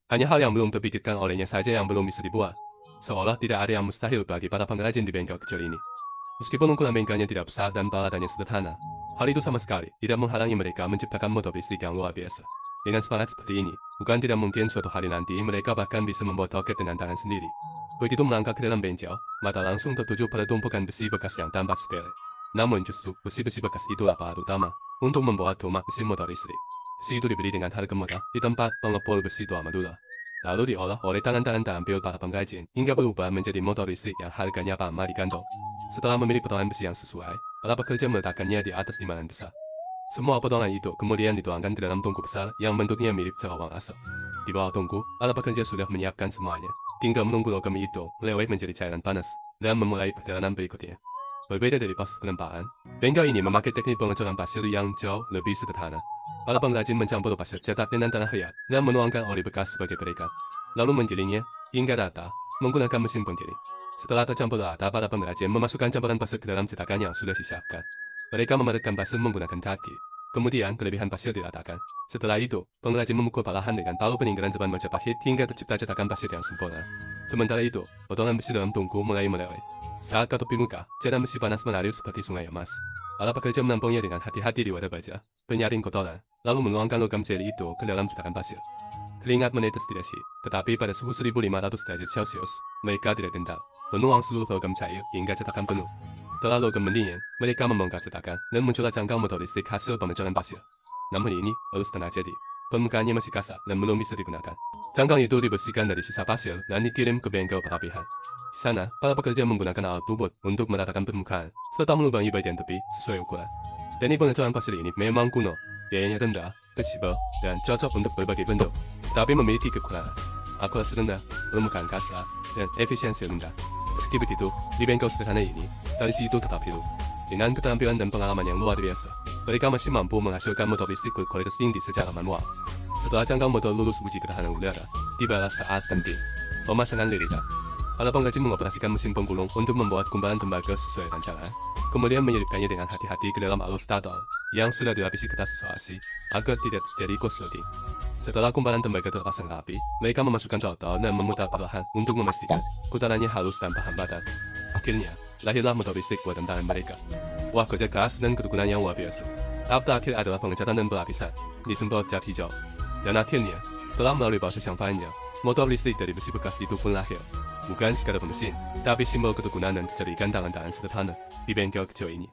Hanya hal yang belum terpikirkan olehnya saja yang belum bisa dibuat. Seolah tidak ada yang mustahil bagi para pengrajin di bengkel kecil ini. Meskipun ukuran bengkelnya tidak besar dan perawatannya sederhana, hal itu sama sekali tidak menghalangi mereka menciptakan motor listrik yang luar biasa. Dengan semangat seperti ini, bukan tidak mungkin suatu hari nanti mereka bahkan bisa membuat roket dengan tangan sendiri. Begitu melangkah ke dalam bengkel, mata langsung tertuju pada tumpukan besi bekas yang tampak sepele. Namun justru besi-besi bekas itulah bahan utama untuk membuat rumah mesin motor listrik. Besi itu dibeli dengan harga murah di tempat pengepul besi tua Madura. Lalu diolah oleh tangan-tangan terampil para pengrajin hingga berubah menjadi motor listrik yang harganya ramah di kantong. Setelah memilih potongan besi yang sesuai, para pekerja meletakkannya di atas timbangan besar. Semua potongan itu kemudian dituangkan ke dalam tungku besar yang bentuknya mirip terowong asap. Di bawah tungku, para pekerja sudah menyiapkan semuanya. Tinggal menunggu logam itu meleleh menjadi cairan panas dan memulai perjalanan berikutnya. Berbeda dari proses penempaan, bengkel ini memakai teknik pengecoran pasir yang jauh lebih sederhana. Para pengrajin mencampur pasir cetak dengan tanah liat dan menuangkan oli bekas sebagai perekat, lalu menggilingnya hingga rata menggunakan mesin penggiling. Setelah tercampur rata, para pengrajin memasukkan campuran pasir ke dalam cetakan yang sudah disiapkan. Mereka memadatkan pasir menggunakan kaki. Kemudian kelebihan pasir diratakan. Setelah itu, pengrajin memukul perlahan dengan palu peninggalan jeban Majapahit hingga tercipta cetakan pasir yang sempurna. Sementara itu, potongan besi dalam tungku mulai meleleh. Saat katupi muka, cairan besi panas mengalir seperti sungai emas. Para pekerja menampungnya dengan hati-hati di wadah baja, penyaring kotoran, lalu menuangkan logam jeli itu ke dalam cetakan pasir. Keringat menetes di dasi, tetapi pada suhu 1500 derajat Celcius, mereka tidak gentar, menuang seluruh logam cair hingga cetakan penuh. Setelah logam mendingin, mereka membongkar cetakan dan muncullah cangkang motor listrik hasil pemecoran pasir. Namun ini baru setengah jadi. Permukaannya masih kasar dan belum bisa digunakan. Cangkang itu dibersihkan dari sisa pasir dan dikirim ke bengkel perapihan. Di sana, para pekerja menggunakan alat bubut untuk meratakan permukaan, serta melubangi bagian tepi sesuai ukuran. Teknik pengecoran pasir ini memang kuno, biayanya rendah, fleksibel, dan cocok untuk berbagai bentuk, tapi memiliki kekurangan. Akurasi rendah, permukaan kasar, dan efisiensi rendah. Meski begitu, di bengkel sederhana ini, tradisi itu tetap hidup. Dengan keterampilan dan pengalaman yang luar biasa, mereka masih mampu menghasilkan motor listrik berkualitas tinggi secara manual. Setelah cangkang motor lulus uji ketahanan udara, tibalah saat penting, pemasangan liritan. Para pengrajin mengoperasikan mesin penggulung untuk membuat kumparan tembaga sesuai rancangan, kemudian menyelipkannya dengan hati-hati ke dalam alur starter yang sudah dilapisi kertas isolasi agar tidak terjadi korsleting. Setelah kumparan tembaga terpasang rapi, mereka memasukkan rotor dan memutar perlahan untuk memastikan putarannya halus tanpa hambatan. Akhirnya, lahirlah motor listrik buatan tangan mereka. Wah, kerja keras dan ketekunan yang luar biasa. Tahap terakhir adalah pengecatan dan pelapisan, disemprot cat hijau. Dan akhirnya, setelah melalui proses yang panjang, motor listrik dari besi bekas itu pun lahir. Bukan sekadar mesin, tapi simbol ketekunan dan kecerdikan tangan-tangan sederhana di bengkel kecil ini.